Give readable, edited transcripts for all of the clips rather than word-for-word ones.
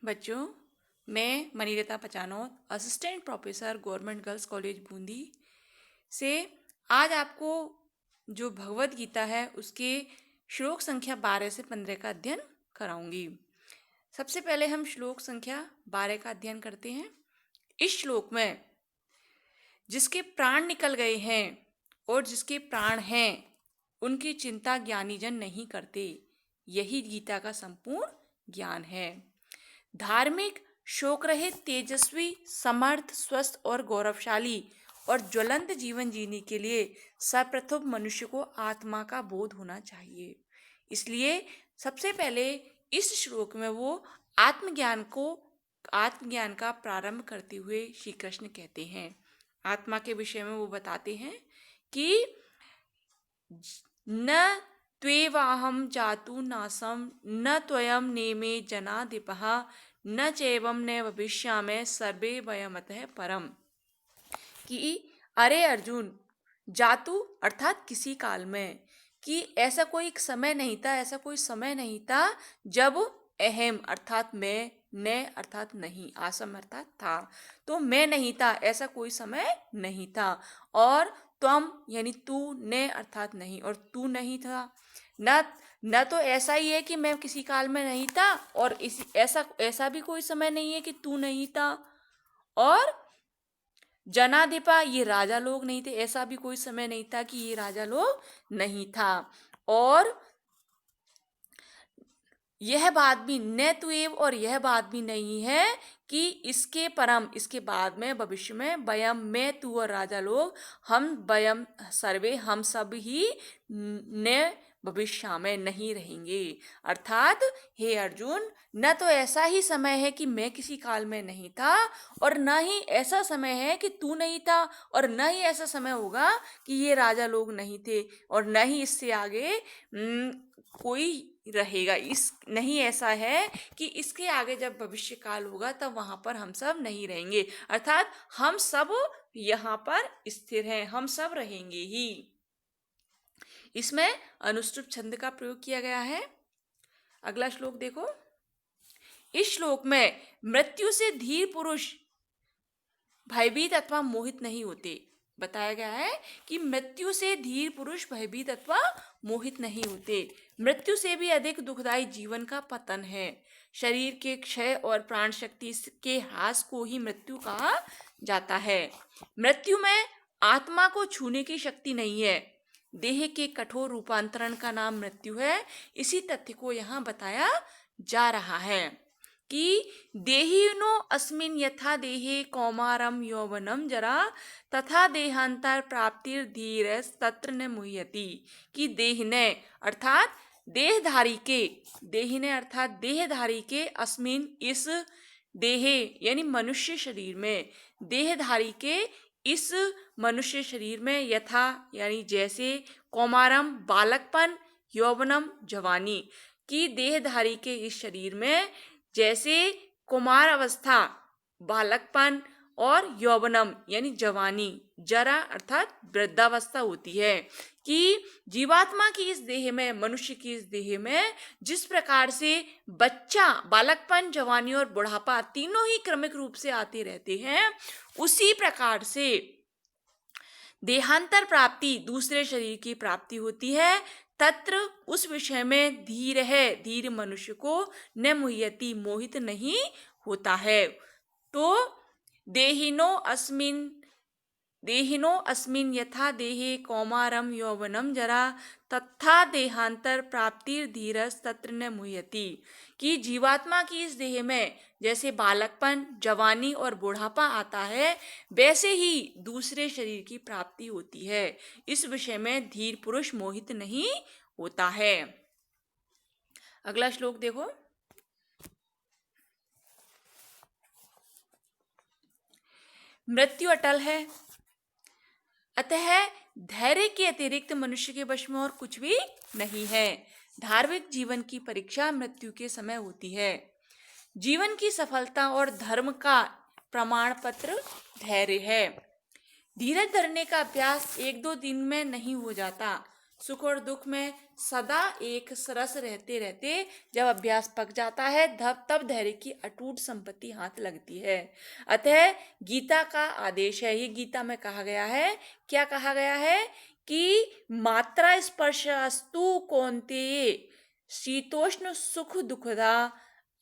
बच्चों, मैं Manilata Pachanot, assistant professor government girls college Bundi से आज आपको जो भगवत गीता है उसके श्लोक संख्या 12 से 15 का अध्ययन कराऊंगी। सबसे पहले हम श्लोक संख्या 12 का अध्ययन करते हैं। इस श्लोक में जिसके प्राण निकल गए हैं और जिसके प्राण हैं उनकी चिंता ज्ञानी जन नहीं करते, यही गीता का संपूर्ण ज्ञान है। धार्मिक, शोक रहित, तेजस्वी, समर्थ, स्वस्थ और गौरवशाली और ज्वलंत जीवन जीने के लिए सर्वप्रथम मनुष्य को आत्मा का बोध होना चाहिए। इसलिए सबसे पहले इस श्लोक में वो आत्मज्ञान का प्रारंभ करते हुए श्री कृष्ण कहते हैं। आत्मा के विषय में वो बताते हैं कि न त्वेवाहं जातु नासं न त्वयं नेमे जनाधिपः न चैवं न भविष्यामि सर्वे वयमतः परम। कि अरे अर्जुन, जातु अर्थात किसी काल में, कि ऐसा कोई समय नहीं था, ऐसा कोई समय नहीं था जब अहम अर्थात मैं, न अर्थात नहीं, आसम अर्थात था, तो मैं नहीं था, ऐसा कोई समय नहीं था। और त्वम यानी तू, ने अर्थात नहीं, और तू नहीं था। न तो ऐसा ही है कि मैं किसी काल में नहीं था, और ऐसा भी कोई समय नहीं है कि तू नहीं था। और जनाधिपा, ये राजा लोग नहीं थे, ऐसा भी कोई समय नहीं था कि ये राजा लोग नहीं था। और यह बात भी न तुएव, और यह बात भी नहीं है कि इसके परम, इसके बाद में भविष्य में वयम, मैं, तू और राजा लोग, हम वयम सर्वे, हम सब ही न भविष्य में नहीं रहेंगे। अर्थात हे अर्जुन, न तो ऐसा ही समय है कि मैं किसी काल में नहीं था, और न ही ऐसा समय है कि तू नहीं था, और न ही ऐसा समय होगा कि ये राजा लोग नहीं थे, और न ही इससे आगे कोई रहेगा। इस नहीं ऐसा है कि इसके आगे जब भविष्य काल होगा तब वहां पर हम सब नहीं रहेंगे। अर्थात हम सब यहाँ पर स्थिर हैं, हम सब रहेंगे ही। इसमें अनुष्टुप छंद का प्रयोग किया गया है। अगला श्लोक देखो। इस श्लोक में मृत्यु से धीर पुरुष भयभीत अथवा मोहित नहीं होते। बताया गया है कि मृत्यु से धीर पुरुष भयभीत अथवा मोहित नहीं होते। मृत्यु से भी अधिक दुखदायी जीवन का पतन है। शरीर के क्षय और प्राण शक्ति के ह्रास को ही मृत्यु कहा जाता है। मृत्यु में आत्मा को छूने की शक्ति नहीं है। देह के कठोर रूपांतरण का नाम मृत्यु है। इसी तथ्य को यहाँ बताया जा रहा है कि देहिनो अस्मिन् यथा देहे कौमारम यौवनम जरा तथा देहांतर प्राप्तिर धीरस तत्र न मुह्यति। कि देहिने अर्थात देहधारी के, देहिने अर्थात देहधारी के, अस्मिन इस, देहे यानी मनुष्य शरीर में, देहधारी के इस मनुष्य शरीर में, यथा यानी जैसे, कौमारम बालकपन, यौवनम जवानी, कि देहधारी के इस शरीर में जैसे कुमार अवस्था, बालकपन, और यौवनम यानी जवानी, जरा अर्थात वृद्धावस्था होती है। कि जीवात्मा की इस देह में, मनुष्य की इस देह में जिस प्रकार से बच्चा, बालकपन, जवानी और बुढ़ापा तीनों ही क्रमिक रूप से आते रहते हैं, उसी प्रकार से देहांतर प्राप्ति, दूसरे शरीर की प्राप्ति होती है। तत्र उस विषय में धीर है, धीर मनुष्य को न मुह्यति, मोहित नहीं होता है। तो देहिनो अस्मिन यथा देहे कौमारम यौवनम जरा तथा देहांतर प्राप्तिर धीरस तत्र न मुह्यति। कि जीवात्मा की इस देह में जैसे बालकपन, जवानी और बुढ़ापा आता है, वैसे ही दूसरे शरीर की प्राप्ति होती है। इस विषय में धीर पुरुष मोहित नहीं होता है। अगला श्लोक देखो। मृत्यु अटल है, अतः धैर्य के अतिरिक्त मनुष्य के वश में और कुछ भी नहीं है। धार्मिक जीवन की परीक्षा मृत्यु के समय होती है। जीवन की सफलता और धर्म का प्रमाण पत्र धैर्य है। धीरज धरने का अभ्यास 1-2 दिन में नहीं हो जाता। सुख और दुख में सदा एक सरस रहते रहते जब अभ्यास पक जाता है तब धैर्य की अटूट संपत्ति हाथ लगती है। अतः गीता का आदेश है, ये गीता में कहा गया है। क्या कहा गया है कि मात्रा स्पर्शस्तु कौन्तेय शीतोष्ण सुख दुखदा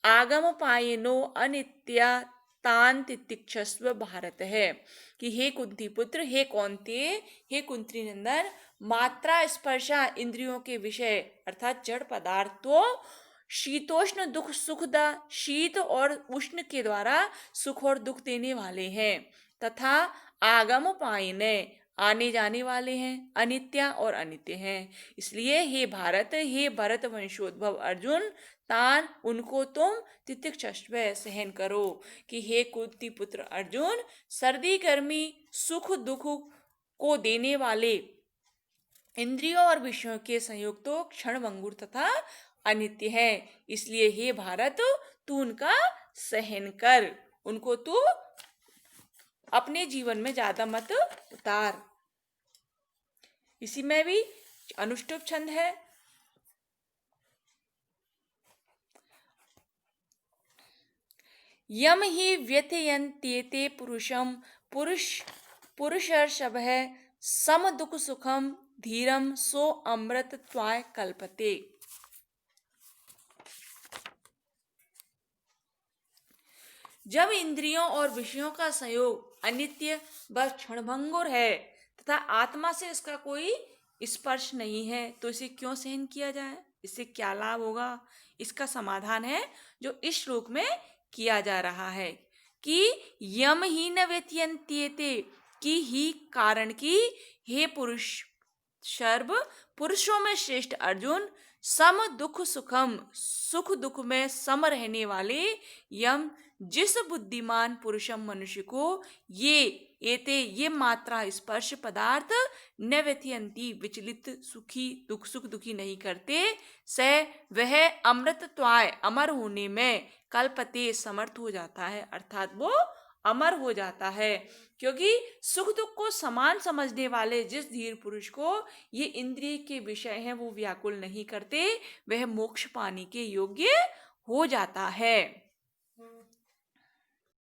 आगम पायनो अनित्या तान तितिक्षस्व भारत है कि हे कुंती पुत्र, हे कौन्तेय, हे कुंती नंदन, मात्रा स्पर्शा इंद्रियों के विषय अर्थात जड़ पदार्थ तो शीतोष्ण दुख सुखदा शीत और उष्ण के द्वारा सुख और दुख देने वाले हैं तथा आगम पायने आने जाने वाले हैं, अनित्य और अनित्य हैं। इसलिए हे भारत, हे भरत वंशोद्भव अर्जुन, तान उनको तुम तितिक्षस्व सहन करो कि हे कुंती पुत्र अर्जुन, सर्दी गर्मी सुख दुख को देने वाले इंद्रियों और विषयों के संयोग तो क्षणभंगुर तथा अनित्य है। इसलिए हे भारत, तू उनका सहन कर, उनको तू अपने जीवन में ज्यादा मत उतार। इसी में भी अनुष्टुप छंद है। यम ही व्यथयन्त्येते पुरुषम पुरुषर्षभः सम दुख सुखम धीरम सो अमृतत्वाय कल्पते। जब इंद्रियों और विषयों का संयोग अनित्य व क्षणभंगुर है तथा आत्मा से इसका कोई स्पर्श नहीं है तो इसे क्यों सहन किया जाए, इससे क्या लाभ होगा? इसका समाधान है जो इस श्लोक में किया जा रहा है कि यम ही न व्यथयन्त्येते की ही कारण की हे पुरुष सर्व पुरुषों में श्रेष्ठ अर्जुन, सम दुख सुखम सुख दुख में सम रहने वाले यम जिस बुद्धिमान पुरुषम मनुष्य को ये मात्रा स्पर्श पदार्थ न व्यथयन्ति विचलित सुख दुखी नहीं करते, स वह अमृतत्वाय अमर होने में कल्पते समर्थ हो जाता है, अर्थात वो अमर हो जाता है। क्योंकि सुख दुख को समान समझने वाले जिस धीर पुरुष को ये इंद्रिय के विषय हैं वो व्याकुल नहीं करते, वह मोक्ष पाने के योग्य हो जाता है।